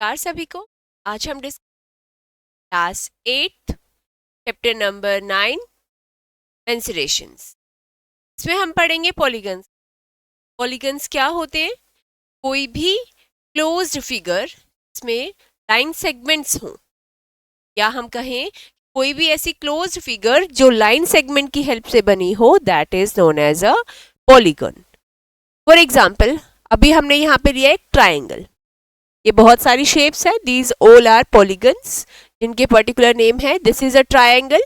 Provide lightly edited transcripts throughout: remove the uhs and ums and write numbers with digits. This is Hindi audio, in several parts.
नमस्कार सभी को। आज हम क्लास 8 चैप्टर नंबर 9 मेंसुरेशंस। इसमें हम पढ़ेंगे पॉलीगन्स। पॉलीगन्स क्या होते हैं? कोई भी क्लोज्ड फिगर इसमें लाइन सेगमेंट्स हों, या हम कहें कोई भी ऐसी क्लोज्ड फिगर जो लाइन सेगमेंट की हेल्प से बनी हो, that is known as a polygon. For example, अभी हमने यहाँ पे लिया एक ट्राइंगल। ये बहुत सारी शेप्स है, दीज ऑल आर पॉलीगन्स, जिनके पर्टिकुलर नेम है। This is a triangle,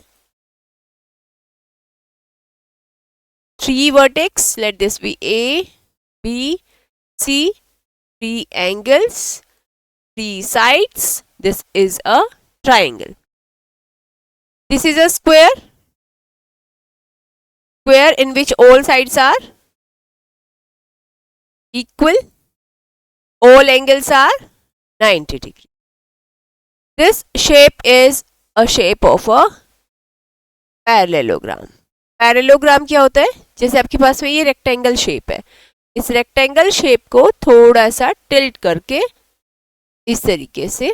3 vertex, let this be A, B, C, 3 angles, 3 sides. This is a triangle. This is a square in which all sides are equal, all angles are 90 degree. This shape is a shape of a parallelogram. Parallelogram क्या होता है? जैसे आपके पास में ये रेक्टेंगल शेप है, इस रेक्टेंगल शेप को थोड़ा सा टिल्ट करके इस तरीके से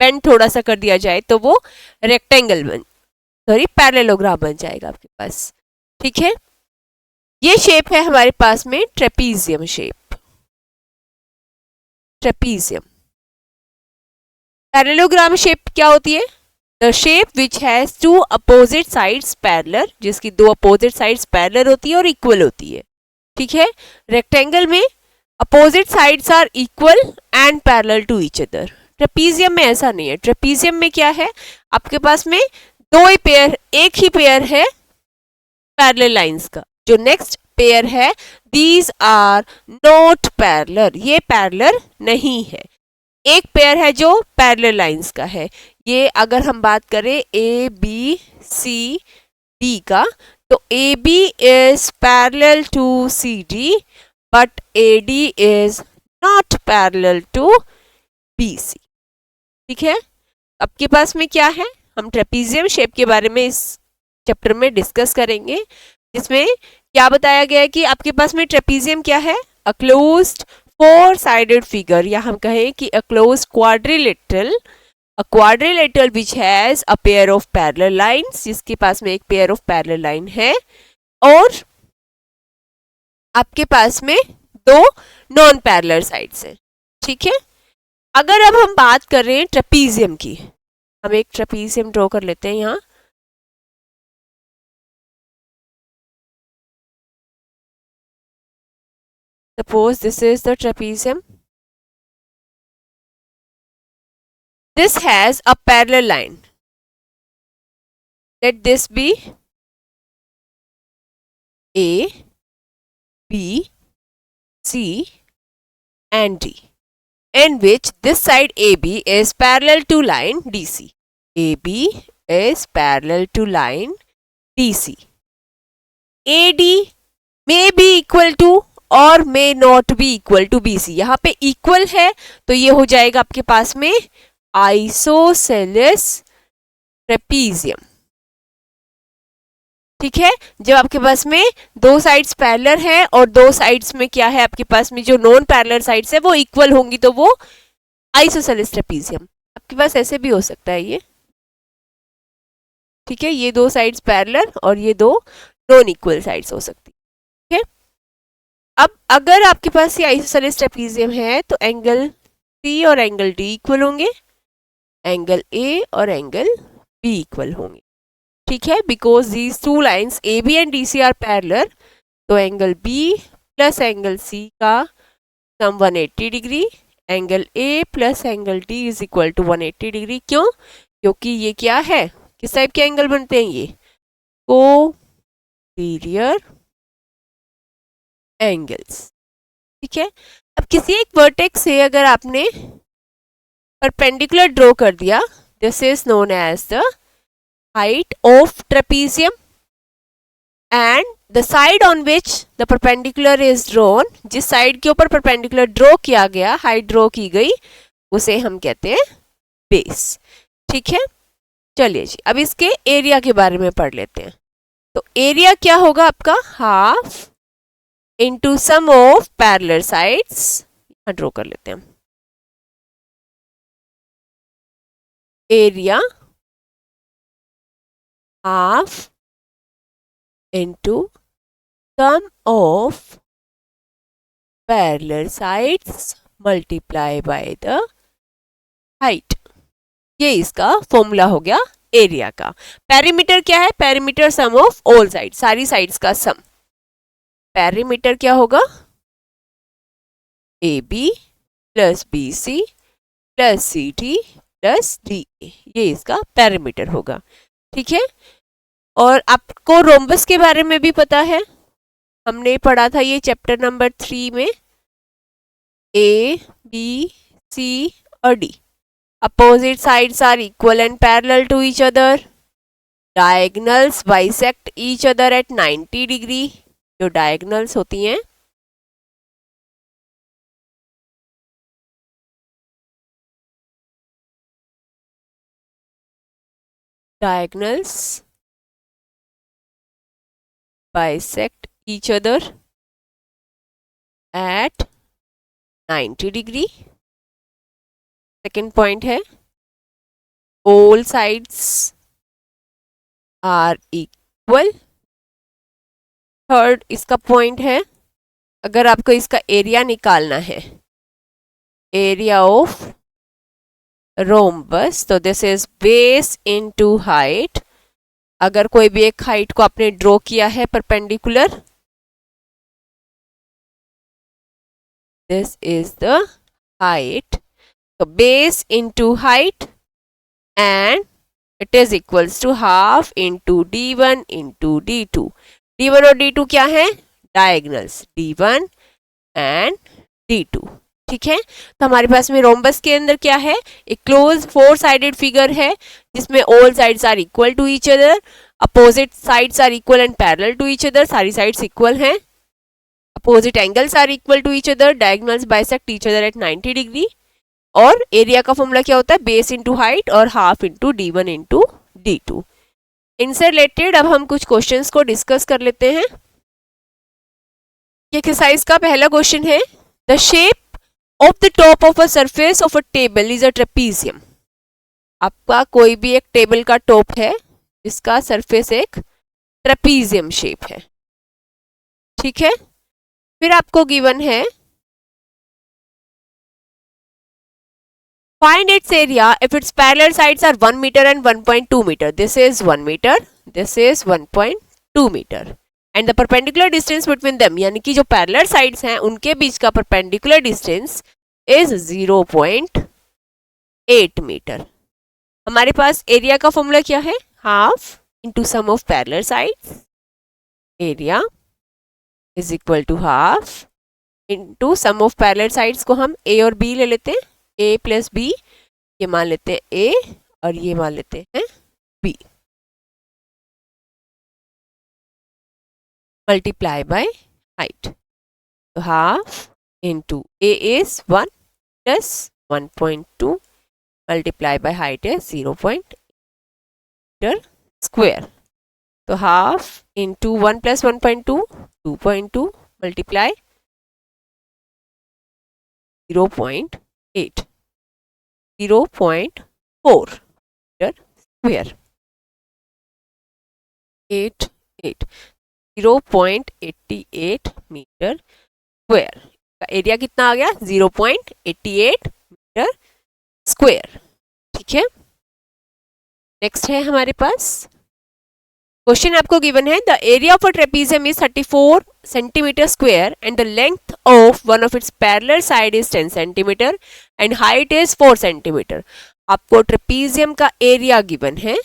बेंड थोड़ा सा कर दिया जाए तो वो पैरेललोग्राम बन जाएगा आपके पास। ठीक है, ये शेप है हमारे पास में trapezium shape. Trapezium parallelogram shape क्या होती है? The shape which has 2 opposite sides parallel, जिसकी 2 अपोजिट साइड्स पैरेलल होती है और इक्वल होती है। ठीक है, रेक्टेंगल में opposite sides are equal and parallel to each other. Trapezium में ऐसा नहीं है। ट्रेपीजियम में क्या है, आपके पास में एक ही पेयर है पैरेलल लाइंस का। जो नेक्स्ट पेयर है, दीज आर नॉट पैरेलल, ये पैरेलल नहीं है। एक पेयर है जो पैरेलल लाइंस का है। ये अगर हम बात करें ए बी सी डी का, तो A B is parallel to C D, but A D is not parallel to B C. ठीक है, आपके पास में क्या है, हम ट्रेपीजियम शेप के बारे में इस चैप्टर में डिस्कस करेंगे, जिसमें क्या बताया गया है कि आपके पास में ट्रेपीजियम क्या है, अ क्लोज्ड 4 साइडेड फिगर, या हम कहें कि a closed quadrilateral, a quadrilateral which has a pair of parallel lines, जिसके पास में एक pair of parallel line है, और आपके पास में 2 नॉन पैरेलल साइड्स हैं। ठीक है, अगर अब हम बात कर रहे हैं ट्रेपीजियम की, हम एक ट्रेपीजियम ड्रॉ कर लेते हैं यहाँ। Suppose this is the trapezium. This has a parallel line. Let this be A, B, C and D, in which this side AB is parallel to line DC. AB is parallel to line DC. AD may be equal to और may not be equal to BC. यहाँ पे equal है तो ये हो जाएगा आपके पास में आइसोसेलेस ट्रेपीजियम। ठीक है, जब आपके पास में 2 साइड्स पैरेलल है और 2 साइड्स में क्या है, आपके पास में जो नॉन पैरेलल साइड्स है वो इक्वल होंगी, तो वो आइसोसेलेस ट्रेपीजियम। आपके पास ऐसे भी हो सकता है ये। ठीक है, ये 2 साइड्स पैरेलल और ये 2 नॉन इक्वल साइड्स हो सकती है। ठीक है, अब अगर आपके पास ये आइसोसेलेस ट्रेपीजियम है तो एंगल सी और एंगल डी इक्वल होंगे, एंगल ए और एंगल बी इक्वल होंगे। ठीक है, because these 2 lines A B and D C are parallel, तो angle B plus angle C का sum 180 degree, angle A plus angle D is equal to 180 degree. क्यों? क्योंकि ये क्या है, किस टाइप के एंगल बनते हैं, ये कोलीनियर एंगल्स। ठीक है, अब किसी एक वर्टेक्स से अगर आपने परपेंडिकुलर ड्रॉ कर दिया, this is known as the height of trapezium, and the side on which the perpendicular is drawn, जिस साइड के ऊपर परपेंडिकुलर ड्रॉ किया गया, हाइट ड्रॉ की गई, उसे हम कहते हैं बेस। ठीक है, चलिए जी, अब इसके एरिया के बारे में पढ़ लेते हैं। तो एरिया क्या होगा आपका, half into sum of parallel sides. Draw कर लेते हैं। Area half into sum of parallel sides multiply by the height। ये इसका फॉर्मूला हो गया एरिया का। पेरीमीटर क्या है? Perimeter sum of all side, सारी साइड्स का सम। पेरीमीटर क्या होगा? A B plus B C plus C T plus D A, ये इसका पेरीमीटर होगा। ठीक है, और आपको रोम्बस के बारे में भी पता है, हमने पढ़ा था ये चैप्टर नंबर 3 में। ए बी सी और D, opposite sides are equal and parallel to each other, diagonals bisect each other at 90 degree. जो डायगोनल्स होती हैं diagonals bisect each other at 90 degree. Second point है all sides are equal। Third इसका पॉइंट है, अगर आपको इसका एरिया निकालना है, एरिया ऑफ रोम्बस, तो this is base into height. अगर कोई भी एक हाइट को आपने ड्रॉ किया है perpendicular, this is the height, तो base into height and it is equals to half into d1 into d2। d1 और d2 क्या है? Diagonals, d1 and d2। ठीक है, तो हमारे पास में रोम्बस के अंदर क्या है? एक क्लोज 4 साइडेड फिगर है जिसमें all sides are equal to each other, opposite sides are equal and parallel to each other, सारी साइड्स इक्वल हैं, opposite angles are equal to each other, diagonals bisect each other at 90 degree. और एरिया का फॉर्मूला क्या होता है? बेस इंटू हाइट और half into d1 into d2। इनसे रिलेटेड अब हम कुछ क्वेश्चंस को डिस्कस कर लेते हैं। एक्सरसाइज का पहला क्वेश्चन है, the shape of the top of a surface of a table is a trapezium। आपका कोई भी एक टेबल का टॉप है जिसका सरफेस एक ट्रेपीजियम शेप है। ठीक है, फिर आपको गिवन है find its area if its parallel sides are 1 meter and 1.2 meter। this is 1 meter, this is 1.2 meter and the perpendicular distance between them, यानी कि जो पैरेलल साइड्स हैं उनके बीच का परपेंडिकुलर डिस्टेंस इज 0.8 मीटर। हमारे पास एरिया का फॉर्मूला क्या है? Half into sum of parallel sides, area is equal to half into sum of parallel sides को हम ए और बी ले लेते हैं, ए प्लस बी, ये मान लेते हैं ए और ये मान लेते हैं बी, multiply by height। तो half into a is 1 plus 1.2 multiply by height is 0.8 meter square। तो half into 1 plus 1.2 2.2 multiply 0.8 0.4 meter square 8 0.88 metre square का एरिया कितना आ गया? 0.88 मीटर स्क्वायर। ठीक है, नेक्स्ट है हमारे पास क्वेश्चन आपको गिवन है, the area of a trapezium is 34 centimetre square and the length of one of its parallel side is 10 centimetre and height is 4 centimetre. आपको ट्रेपीजियम का एरिया गिवन है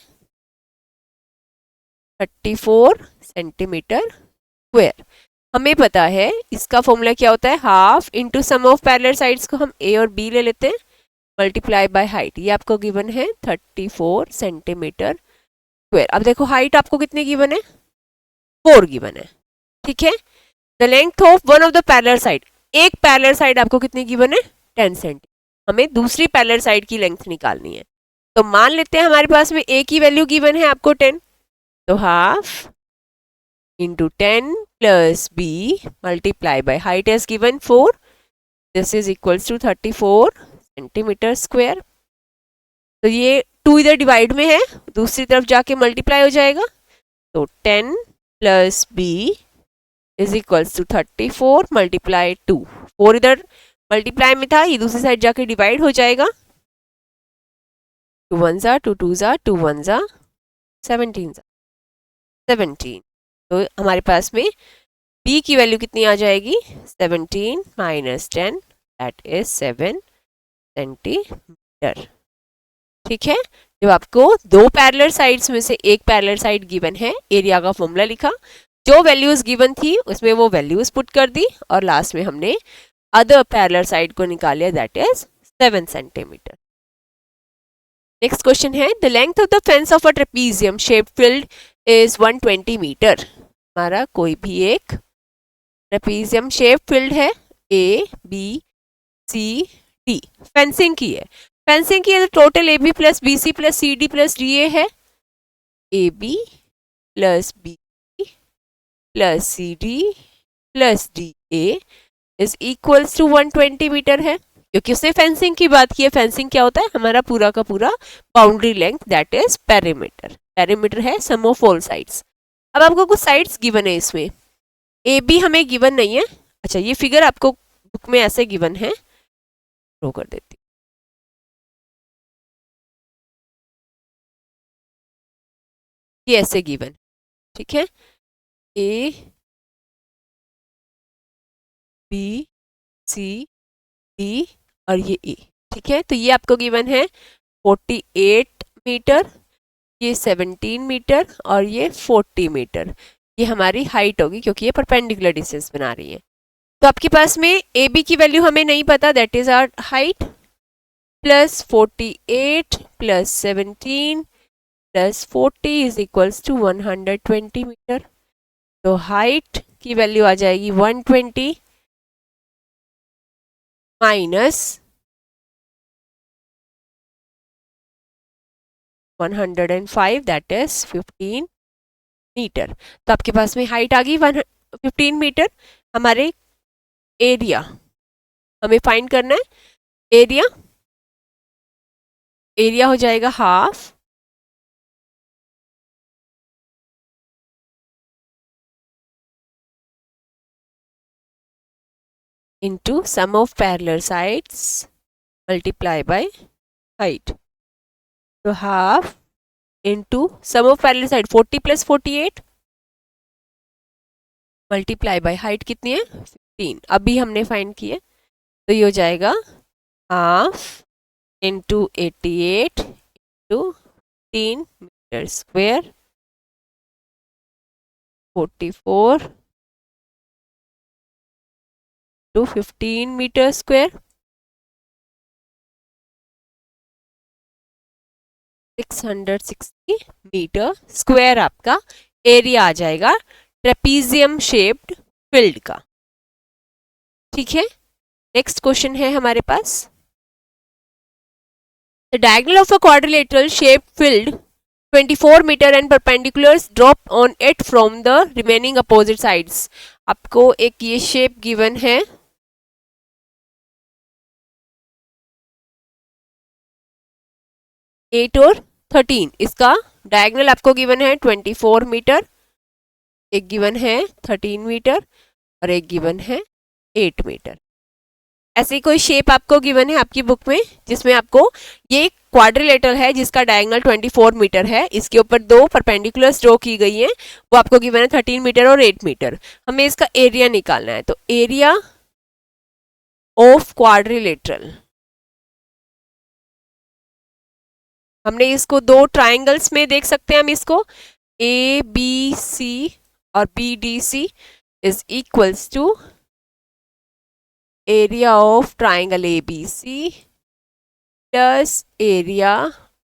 34 सेंटीमीटर स्क्वायर। हमें पता है इसका फॉर्मूला क्या होता है? Half into sum of parallel sides को हम ए और बी ले लेते हैं, मल्टीप्लाई बाय हाइट। ये आपको गिवन है 34 सेंटीमीटर स्क्वायर। अब देखो हाइट आपको कितनी गिवन है? 4 गिवन है। ठीक है, the length of one of the parallel side, एक पैरेलल साइड आपको कितनी गिवन है? 10 सेंटीमीटर। हमें दूसरी पैरेलल साइड की लेंथ निकालनी है, तो मान लेते हैं हमारे पास में ए की वैल्यू गिवन है आपको 10, तो half into 10 plus b multiply by height is given 4, this is equals to 34 centimetre square. तो ये 2 इधर डिवाइड में है, दूसरी तरफ जाके मल्टीप्लाई हो जाएगा, तो 10 plus B is equals to 34 multiply 2, 4 इधर मल्टीप्लाई में था, ये दूसरी साइड जाके डिवाइड हो जाएगा, 2 1 जा 2 2 जा 2 1 जा 17 जा 17, तो हमारे पास में b की वैल्यू कितनी आ जाएगी, 17 माइनस 10 दैट इज 7 सेंटीमीटर। ठीक है, जब आपको दो पैरेलल साइड्स में से एक पैरेलल साइड गिवन है, एरिया का फॉर्मूला लिखा, जो वैल्यूज गिवन थी उसमें वो वैल्यूज पुट कर दी, और लास्ट में हमने अदर पैरेलल साइड को निकाल लिया, that is 7 centimetre. Next question है, the length of the fence of a trapezium shape field is 120 metre. हमारा कोई भी एक ट्रेपीजियम शेप फील्ड है, A B C D, fencing की है, फेंसिंग की है तो total A B plus B C plus C D plus D A है, A B plus B plus C D plus D A is equals to 120 metre है, क्योंकि उसने फेंसिंग की बात की है। फेंसिंग क्या होता है, हमारा पूरा का पूरा boundary length, that is perimeter. Perimeter है सम ऑफ ऑल साइड्स। अब आपको कुछ साइड्स गिवन है, इसमें ए बी हमें गिवन नहीं है। अच्छा, ये फिगर आपको बुक में ऐसे गिवन है, ड्रॉ कर देती, ये ऐसे गिवन, ठीक है, ए बी सी डी और ये ए, ठीक है। तो ये आपको गिवन है 48 मीटर, ये 17 मीटर और ये 40 मीटर, ये हमारी हाइट होगी, क्योंकि ये परपेंडिकुलर डिस्टेंस बना रही है। तो आपके पास में ए बी की वैल्यू हमें नहीं पता, that is our height, plus 48 plus 17 plus 40 is equals to 120 meter. तो हाइट की वैल्यू आ जाएगी 120 माइनस 105, दैट इज 15 मीटर। तो आपके पास में हाइट आ गई 15 मीटर। हमारे एरिया हमें फाइंड करना है, एरिया, एरिया हो जाएगा half into sum of parallel sides multiply by height. तो half into sum of parallel side 40 plus 48 multiply by height कितनी है 15, अभी हमने फाइंड किए, तो ये हो जाएगा half into 88 into 15 meter square 44 to 15 meter square 660 meter square आपका एरिया आ जाएगा ट्रेपीजियम शेप्ड फील्ड का। ठीक है, नेक्स्ट क्वेश्चन है हमारे पास, the diagonal of a quadrilateral shape field 24 metre and perpendiculars drop on it from the remaining opposite sides. आपको एक ये शेप गिवन है, 8 और 13, इसका डायगोनल आपको गिवन है 24 मीटर, एक गिवन है 13 मीटर और एक गिवन है 8 मीटर। ऐसी कोई शेप आपको गिवन है आपकी बुक में, जिसमें आपको ये क्वाड्रिलेटरल है जिसका डायगोनल 24 मीटर है, इसके ऊपर दो परपेंडिकुलर्स ड्रॉ की गई हैं, वो आपको गिवन है 13 मीटर और 8 मीटर। हमें इसका एरिया निकालना है, तो एरिया ऑफ क्वाड्रिलेटरल, हमने इसको दो ट्राइंगल्स में देख सकते हैं, हम इसको ए बी सी और B D C is equals to area of triangle A B C plus area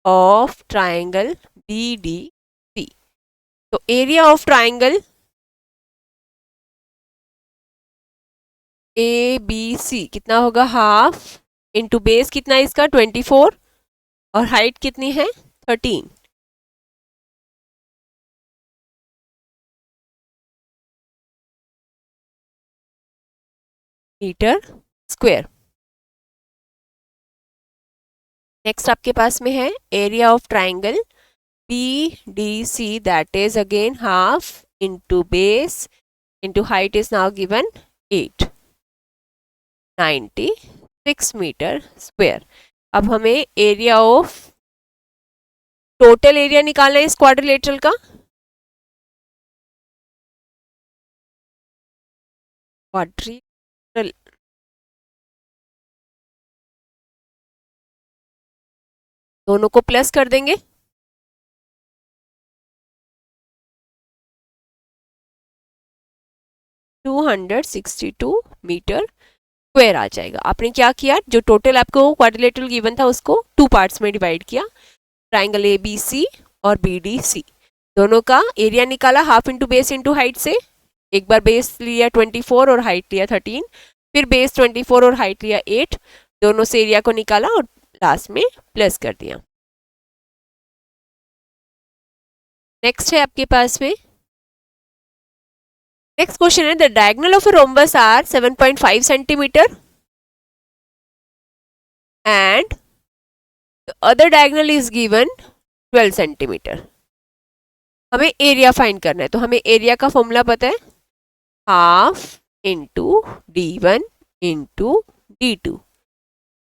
of triangle B D C. तो area of triangle A B C कितना होगा, हाफ इंटू बेस कितना है इसका 24 और हाइट कितनी है 13, मीटर स्क्वायर। नेक्स्ट आपके पास में है area of triangle BDC, that is again half into base into height is now given 896 meter square. अब हमें एरिया ऑफ टोटल एरिया निकालना है इस क्वाड्रिलेटरल का। क्वाड्रिलेटरल दोनों को प्लस कर देंगे, 262 मीटर स्क्वायर आ जाएगा। आपने क्या किया, जो टोटल आपको क्वाड्रिलेटरल गिवन था उसको टू पार्ट्स में डिवाइड किया, ट्राइंगल ABC और BDC दोनों का एरिया निकाला half into base into height से। एक बार बेस लिया 24 और हाइट लिया 13, फिर बेस 24 और हाइट लिया 8, दोनों से एरिया को निकाला और लास्ट में प्लस कर दिया। नेक्स्ट है आपके पास में, नेक्स्ट क्वेश्चन है the diagonal of a rhombus are 7.5 centimeter and the other diagonal is given 12 centimeter. हमें एरिया फाइंड करना है, तो हमें एरिया का फॉर्मूला पता है, half into D1 into D2,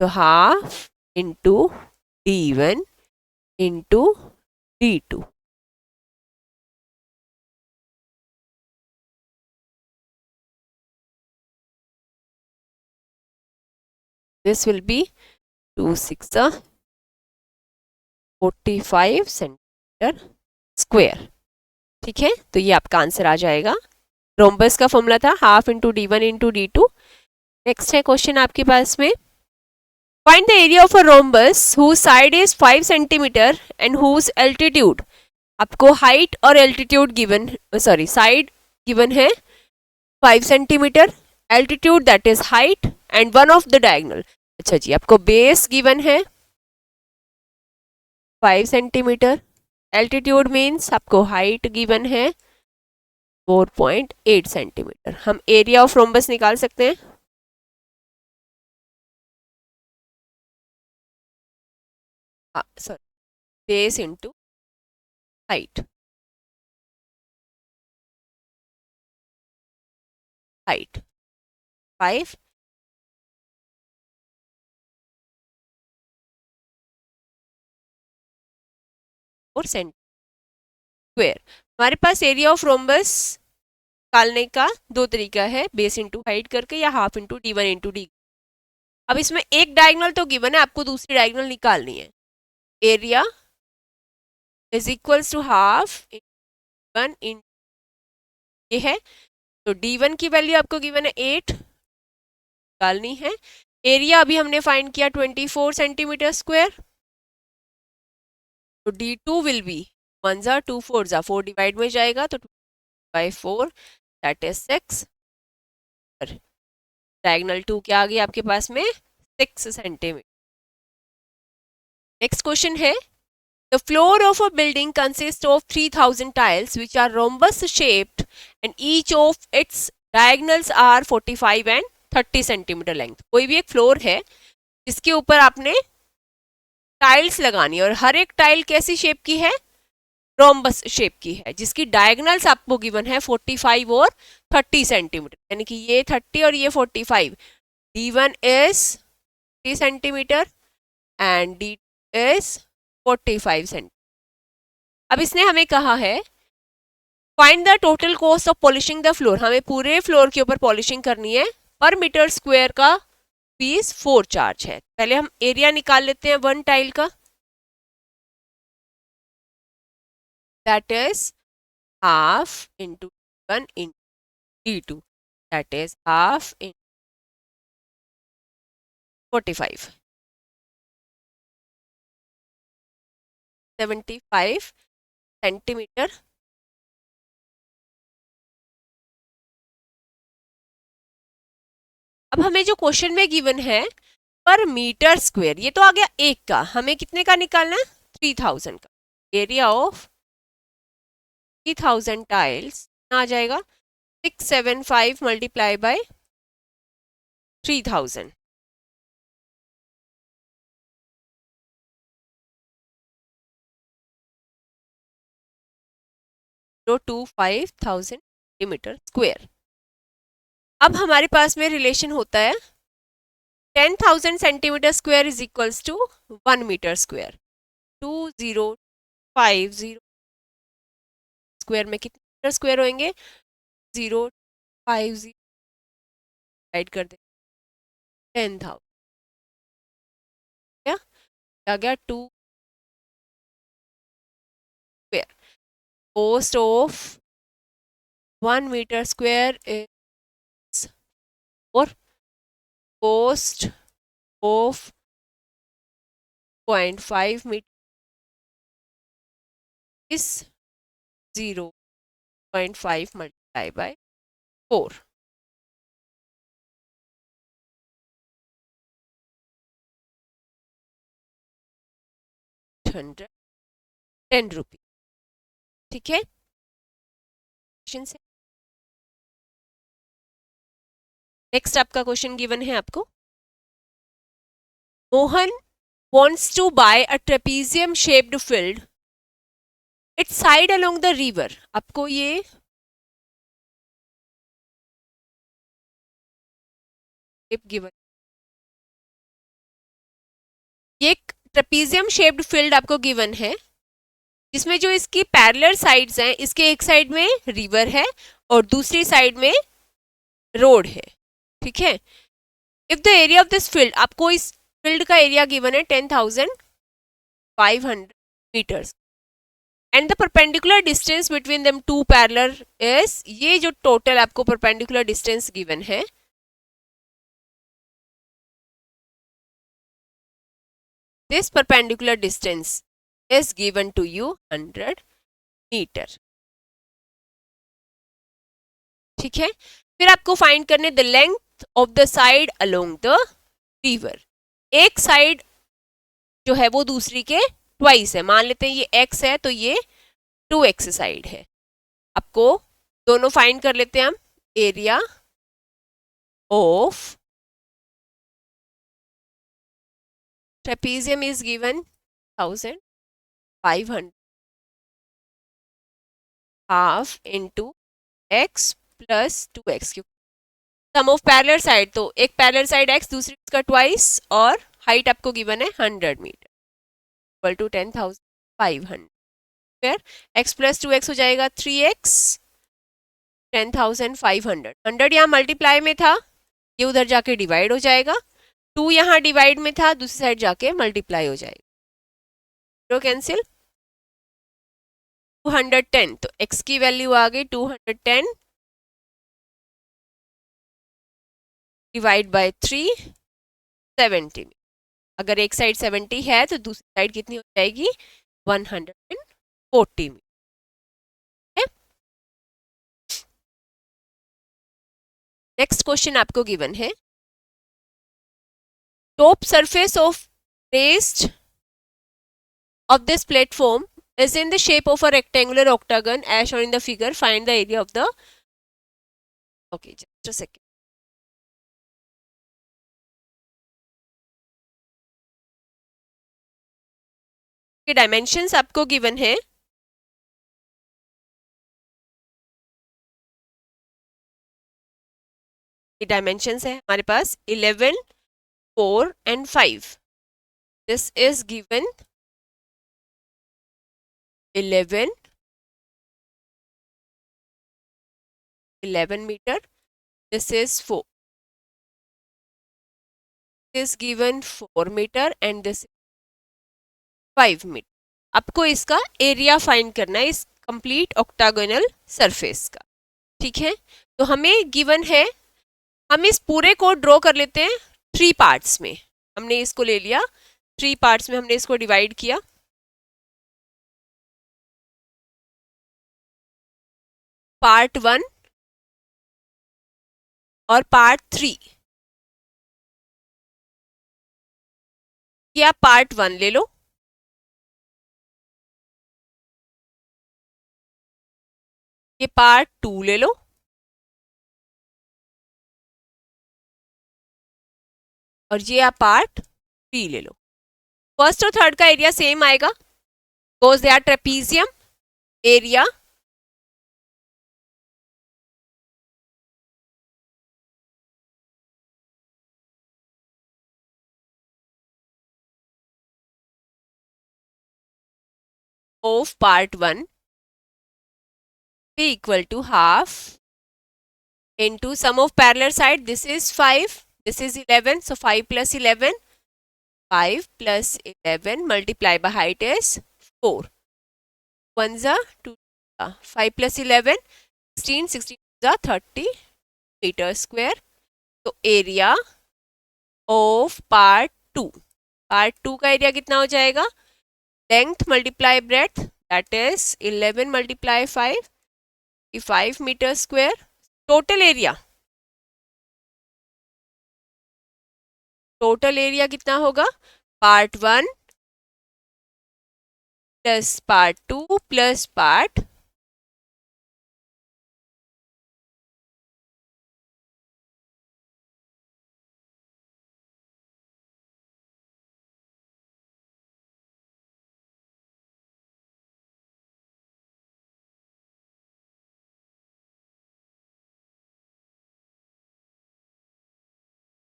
तो half into D1 into D2। This will be 2 6 45 centimetre square. ठीक है, तो ये आपका आंसर आ जाएगा। रोम्बस का फॉर्मूला था half into D1 into D2। Next है क्वेश्चन आपके पास में, find the area of a rhombus whose side is 5 centimeter and whose altitude. आपको हाइट और altitude given, sorry side given है 5 centimeter, altitude that is height and one of the diagonal. अच्छा जी, आपको बेस गिवन है 5 सेंटीमीटर, एल्टीट्यूड मीन्स आपको हाइट गिवन है 4.8 सेंटीमीटर। हम एरिया ऑफ रोम्बस निकाल सकते हैं, sorry base into height, height 5 और स्क्वायर। हमारे पास एरिया ऑफ रोम्बस निकालने का दो तरीका है, बेस इंटू हाइट करके या half into D1 into D। अब इसमें एक डायगोनल तो गिवन है, आपको दूसरी डायगोनल निकालनी है। Area is equals to half one in, ये है, तो D1 की वैल्यू आपको गिवन है 8 निकालनी है। एरिया अभी हमने फाइंड किया 24 सेंटीमीटर स्क्वायर, तो D2 विल बी 1 जा 2 4 जा 4 डिवाइड में जाएगा, तो 2 by 4 दैट इज 6। डायगोनल 2 क्या आ गई आपके पास में 6 सेंटीमीटर। नेक्स्ट क्वेश्चन है, the floor of a building consist of 3000 tiles which are rhombus shaped and each of its diagonals are 45 and 30 centimetre length. कोई भी एक फ्लोर है जिसके ऊपर आपने टाइल्स लगानी है और हर एक टाइल कैसी शेप की है, रोम्बस शेप की है, जिसकी डायगोनल्स आपको गिवन है 45 और 30 सेंटीमीटर, यानी कि ये 30 और ये 45। D1 is 30 centimetre and D2 is 45 centimetre. अब इसने हमें कहा है find the total cost of polishing the floor. हमें पूरे फ्लोर के ऊपर पॉलिशिंग करनी है, पर मीटर स्क्वायर का फीस 4 चार्ज है। पहले हम एरिया निकाल लेते हैं वन टाइल का, that is half into 1 into D2, that is half in 45 75 centimetre. अब हमें जो क्वेश्चन में गिवन है पर मीटर स्क्वायर, ये तो आ गया एक का, हमें कितने का निकालना है 3000 का। एरिया ऑफ 3000 टाइल्स आ जाएगा 675 मल्टीप्लाई बाय 3000, 025,000 सेंटीमीटर स्क्वायर। अब हमारे पास में रिलेशन होता है 10,000 centimeter square is equals to 1 metre square. 2050 square में कितने मीटर स्क्वायर होंगे? 050 डिवाइड कर दे 10,000, क्या आ गया? 2 square. Cost of 1 metre square is, और cost of 0.5 metre is 0.5 multiply by 4। 110 rupees. ठीक है, नेक्स्ट आपका क्वेश्चन गिवन है आपको, Mohan wants to buy a trapezium shaped field its side along the river। आपको ये गिवन, ये एक ट्रेपीजियम शेप्ड फील्ड आपको गिवन है जिसमें जो इसकी पैरेलल साइड्स हैं, इसके एक साइड में रिवर है और दूसरी साइड में रोड है। ठीक है, if the area of this field, आपको इस फील्ड का एरिया गिवन है 10,500 meters and the perpendicular distance between them two parallel is, ये जो टोटल आपको परपेंडिकुलर डिस्टेंस गिवन है, this perpendicular distance is given to you 100 meter. ठीक है, फिर आपको फाइंड करने the length of the side along the river. एक साइड जो है वो दूसरी के ट्वाइस है, मान लेते हैं ये x है तो ये 2x साइड है। आपको दोनों फाइंड कर लेते हैं हम, area of trapezium is given 1,500 half into x plus 2x, sum of parallel side, तो एक पैरेलल साइड x दूसरी का ट्वाइस, और हाइट आपको गिवन है 100 मीटर इक्वल टू 10,500। फिर x प्लस 2x हो जाएगा 3x, 10,500। 100 यहाँ मल्टीप्लाई में था, ये उधर जाके डिवाइड हो जाएगा, 2 यहाँ डिवाइड में था, दूसरी साइड जाके मल्टीप्लाई हो जाएगा, तो कैंसिल। 210, तो x की वैल्यू आ गई 210 डिवाइड बाय 3, 70। अगर एक साइड 70 है तो दूसरी साइड कितनी हो जाएगी? 140 मीटर। नेक्स्ट क्वेश्चन आपको गिवन है, top surface of raised of this platform is in the shape of a rectangular octagon as shown in the figure. Find the area of the, okay, just a second. के डायमेंशंस आपको गिवन है, ये डायमेंशंस है हमारे पास 11, 4 and 5। This is given 11 meter, this is 4, is given 4 meter and this 5 meter. आपको इसका एरिया फाइंड करना है इस कंप्लीट ऑक्टागोनल सरफेस का। ठीक है, तो हमें गिवन है, हम इस पूरे को ड्रॉ कर लेते हैं 3 पार्ट्स में। हमने इसको ले लिया 3 पार्ट्स में, हमने इसको डिवाइड किया। पार्ट 1 और पार्ट 3। ये आप पार्ट 1 ले लो, ये पार्ट 2 ले लो, और ये आप पार्ट 3 ले लो। फर्स्ट और थर्ड का एरिया सेम आएगा, because they are trapezium area of part 1 be equal to half into sum of parallel side. This is 5, this is 11, so 5 plus 11, 5 plus 11 multiplied by height is 4. 1 za 2, 5 plus 11, 16, 16 za 30 meter square. तो एरिया ऑफ पार्ट 2 का एरिया कितना हो जाएगा? Length multiply breadth, that is 11 multiply 5 meter square. Total area कितना होगा? Part 1 plus part 2 plus part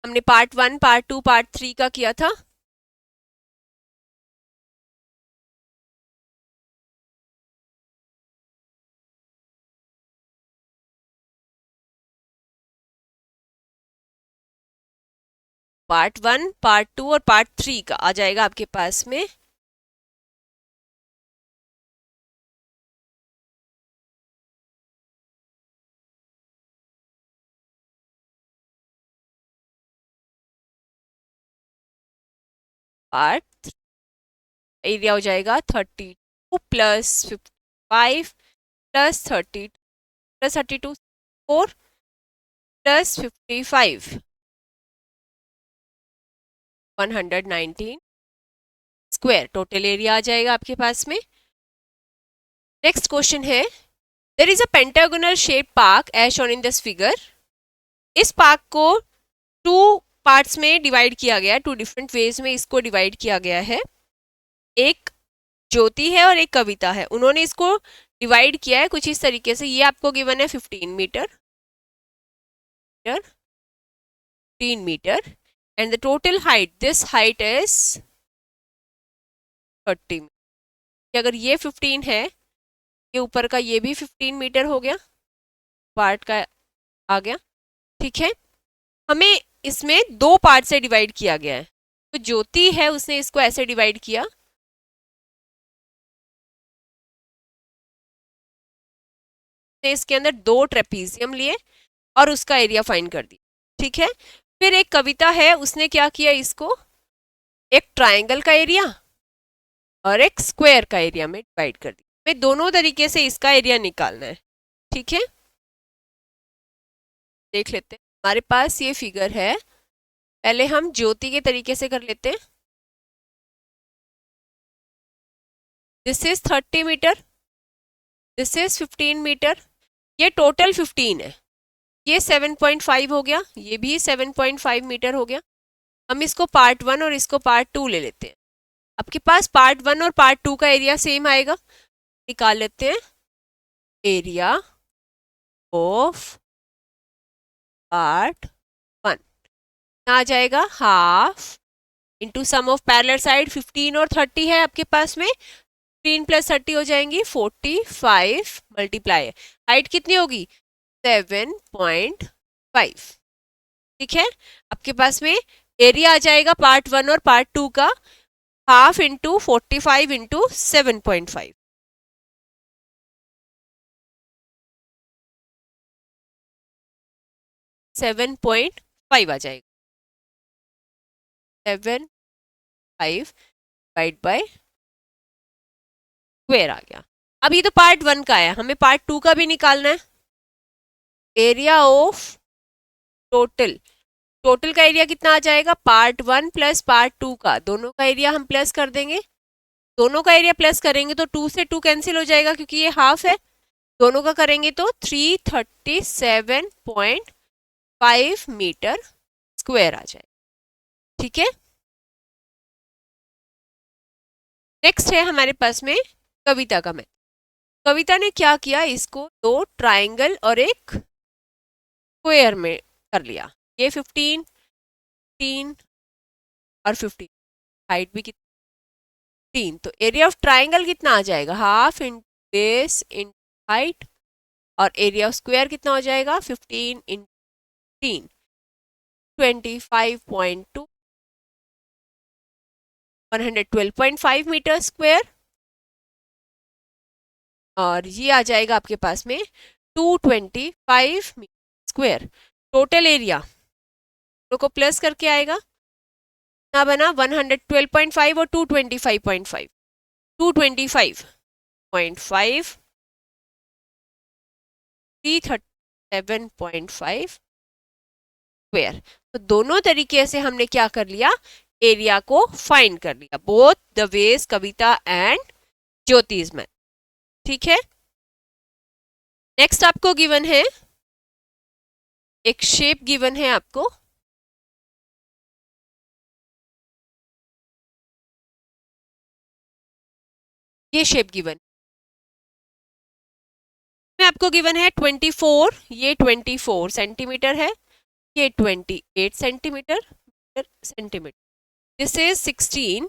हमने पार्ट 1, पार्ट 2, पार्ट 3 का किया था. पार्ट 1, पार्ट 2 और पार्ट 3 का आ जाएगा आपके पास में. पार्ट एरिया हो जाएगा 32 plus 55 plus 30 plus 32 4 plus 55 119 square. Total area आ जाएगा आपके पास में. नेक्स्ट क्वेश्चन है, there is a pentagonal shape park as shown in this figure. इस पार्क को 2 पार्ट्स में डिवाइड किया गया है, 2 डिफरेंट वेज में इसको डिवाइड किया गया है. एक ज्योति है और एक कविता है. उन्होंने इसको डिवाइड किया है कुछ इस तरीके से. ये आपको गिवन है 15 meter and the total height, this height is 30 meter. अगर ये 15 है, ये ऊपर का ये भी 15 मीटर हो गया, पार्ट का आ गया. ठीक है, हमें इसमें 2 पार्ट से डिवाइड किया गया है. तो ज्योति है, उसने इसको ऐसे डिवाइड किया, इसके अंदर 2 ट्रेपीजियम लिए और उसका एरिया फाइंड कर दिया. ठीक है, फिर एक कविता है, उसने क्या किया, इसको एक ट्रायंगल का एरिया और एक स्क्वायर का एरिया में डिवाइड कर दिया. हमें दोनों तरीके से इसका एरिया निकालना है. ठीक है, देख लेते हैं. हमारे पास ये फिगर है, पहले हम ज्योति के तरीके से कर लेते हैं. This is 30 meter, this is 15 meter. ये टोटल 15 है. ये 7.5 हो गया, ये भी 7.5 मीटर हो गया. हम इसको पार्ट 1 और इसको पार्ट 2 ले लेते हैं. आपके पास पार्ट 1 और पार्ट 2 का एरिया सेम आएगा. निकाल लेते हैं. एरिया ऑफ पार्ट 1 आ जाएगा half into sum of parallel side. 15 और 30 है आपके पास में, 15 प्लस 30 हो जाएंगी 45 मल्टीप्लाई. हाइट कितनी होगी? 7.5. ठीक है, आपके पास में एरिया आ जाएगा पार्ट 1 और पार्ट 2 का हाफ इंटू 45 इंटू 7.5. 7.5 आ जाएगा. 7.5 डिवाइड बाय स्क्वायर आ गया. अब ये तो पार्ट 1 का है, हमें पार्ट 2 का भी निकालना है. एरिया ऑफ टोटल का एरिया कितना आ जाएगा? पार्ट 1 प्लस पार्ट 2 का, दोनों का एरिया हम प्लस कर देंगे. दोनों का एरिया प्लस करेंगे तो 2 से 2 कैंसिल हो जाएगा क्योंकि ये हाफ है. दोनों का करेंगे तो 337.5 मीटर स्क्वायर आ जाएगा. ठीक है, नेक्स्ट है हमारे पास में कविता का मैथ. कविता ने क्या किया, इसको 2 ट्राइंगल और एक स्क्वायर में कर लिया. ये 15 और 15, हाइट भी कितनी 15, तो एरिया ऑफ ट्राइंगल कितना आ जाएगा, half in base in height, और एरिया ऑफ स्क्वायर कितना हो जाएगा 15 इन 15, 25.2, 112.5 मीटर स्क्वायर, और ये आ जाएगा आपके पास में 225 मीटर स्क्वायर। टोटल एरिया को प्लस करके आएगा ना, बना 112.5 और 225.5, 225.5, 337.5 स्क्वायर। तो दोनों तरीके से हमने क्या कर लिया, एरिया को फाइंड कर लिया, both the ways Kavita and ज्योतिष मैन। ठीक है, नेक्स्ट आपको गिवन है एक शेप, गिवन है आपको, ये शेप गिवन में आपको गिवन है 24, ये 24 सेंटीमीटर है, ये 28 सेंटीमीटर सेंटीमीटर, दिस इज 16,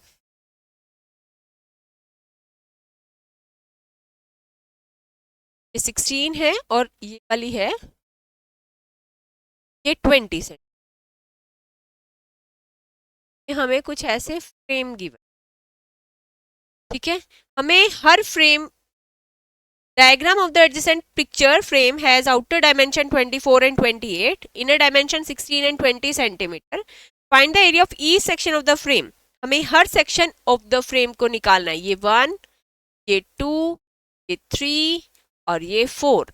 ये 16 है, और ये वाली है ये 20 सेंटीमीटर। हमें कुछ ऐसे फ्रेम गिवन, ठीक है, हमें हर frame, diagram of the adjacent picture frame has outer dimension 24 and 28, inner dimension 16 and 20 centimeter. Find the area of each section of the frame. हमें हर सेक्शन ऑफ द फ्रेम को निकालना है, ये 1, ये 2, ये 3 और ये 4।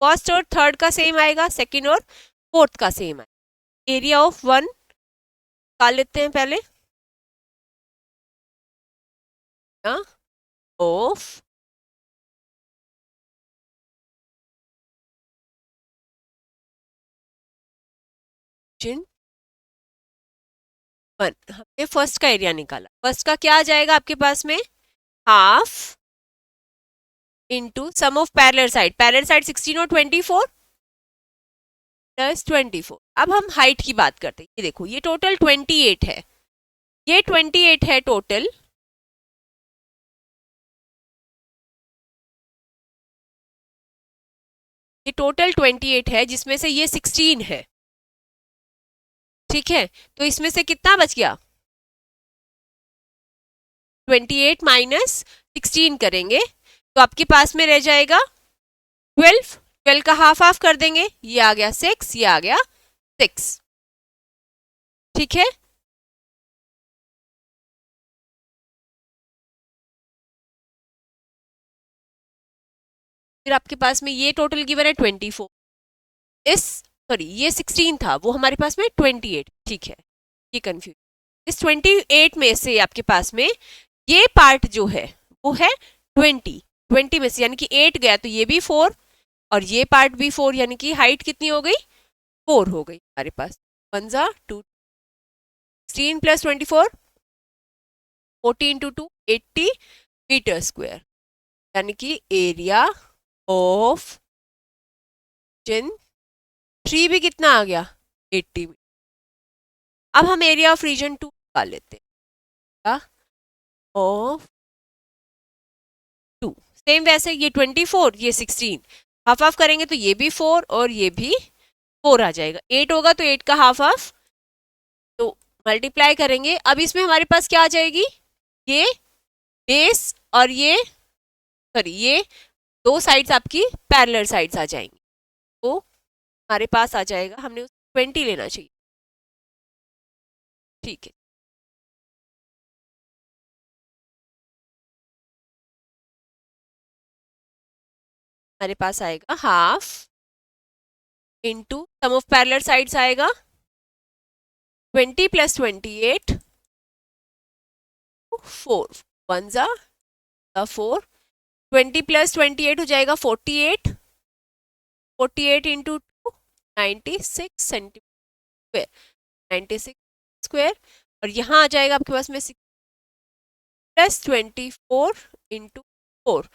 फर्स्ट और थर्ड का सेम आएगा, सेकंड और फोर्थ का सेम आएगा। एरिया ऑफ 1 निकाल लेते हैं पहले, ऑफ वन, हमने फर्स्ट का एरिया निकाला। फर्स्ट का क्या आ जाएगा आपके पास में, half into sum of parallel side, parallel side 16 और 24 प्लस 24। अब हम हाइट की बात करते हैं, ये देखो ये टोटल 28 है, ये 28 है टोटल, ये टोटल 28 है, जिसमें से ये 16 है। ठीक है, तो इसमें से कितना बच गया, 28 माइनस 16 करेंगे तो आपके पास में रह जाएगा 12, 12 का हाफ हाफ कर देंगे, ये आ गया 6, ये आ गया 6। ठीक है, फिर आपके पास में ये टोटल गिवन है 24, इस सॉरी ये 16 था, वो हमारे पास में 28। ठीक है, ये कंफ्यूज, इस 28 में से आपके पास में ये पार्ट जो है वो है 20 में से, यानी कि 8 गया तो ये भी 4 और ये पार्ट भी 4, यानी कि हाइट कितनी हो गई, 4 हो गई हमारे पास। 1 जा 2, 16 प्लस 24, 40 इंटू 2, 80 मीटर स्क्वायर, यानी कि एरिया ऑफ जिन 3 भी कितना आ गया, 80 मीटर। अब हम एरिया ऑफ रीजन 2 निकाल लेते हैं, ऑफ 2, सेम वैसे ये 24, ये 16, हाफ हाफ करेंगे तो ये भी 4 और ये भी 4 आ जाएगा, 8 होगा तो 8 का हाफ हाफ, तो मल्टीप्लाई करेंगे। अब इसमें हमारे पास क्या आ जाएगी, ये बेस और ये सॉरी ये दो साइड्स आपकी पैरेलल साइड्स आ जाएंगी, तो हमारे पास आ जाएगा, हमने 20 लेना चाहिए। ठीक है, हमारे पास आएगा half into sum of parallel sides आएगा 20 प्लस 28, 4, 1 जा 4, 20 प्लस 28 हो जाएगा 48, 48 इंटू 2, 96 सेंटीमीटर, 96 स्क्वायर, और यहाँ आ जाएगा आपके पास में 6 प्लस 24 इंटू 4,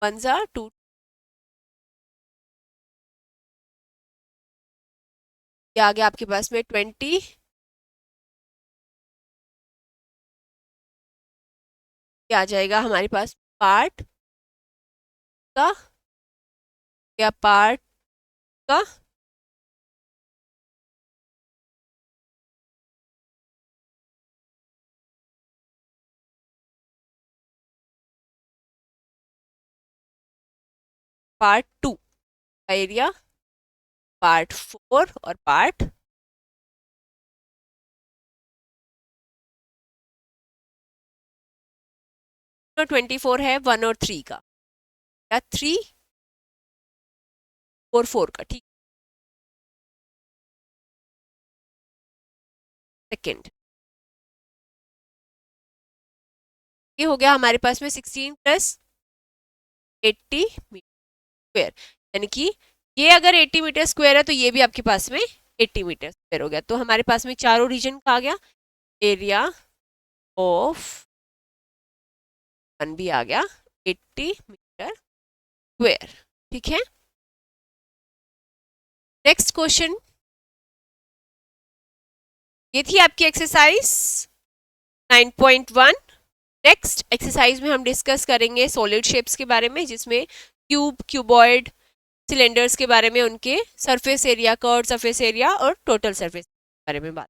1 जा 2, ये आ गया आपके पास में 20, 20 इंटू 2, 96 ये आ जाएगा हमारे पास पार्ट का या पार्ट का पार्ट 2 का एरिया, पार्ट 4 और पार्ट 24 है 1 और 3 का, या 3 और 4 का। ठीक, सेकेंड ये हो गया हमारे पास में 16 प्लस 80 मीटर स्क्वायर, यानी कि ये अगर 80 मीटर स्क्वायर है तो ये भी आपके पास में 80 मीटर स्क्वायर हो गया। तो हमारे पास में चारों रीजन का आ गया, एरिया ऑफ वन भी आ गया 80 मीटर स्क्वायर। ठीक है, नेक्स्ट क्वेश्चन, ये थी आपकी एक्सरसाइज 9.1। नेक्स्ट एक्सरसाइज में हम डिस्कस करेंगे सॉलिड शेप्स के बारे में, जिसमें क्यूब, क्यूबॉइड, सिलेंडर्स के बारे में, उनके surface area, curve surface area और टोटल सरफेस के बारे में बात।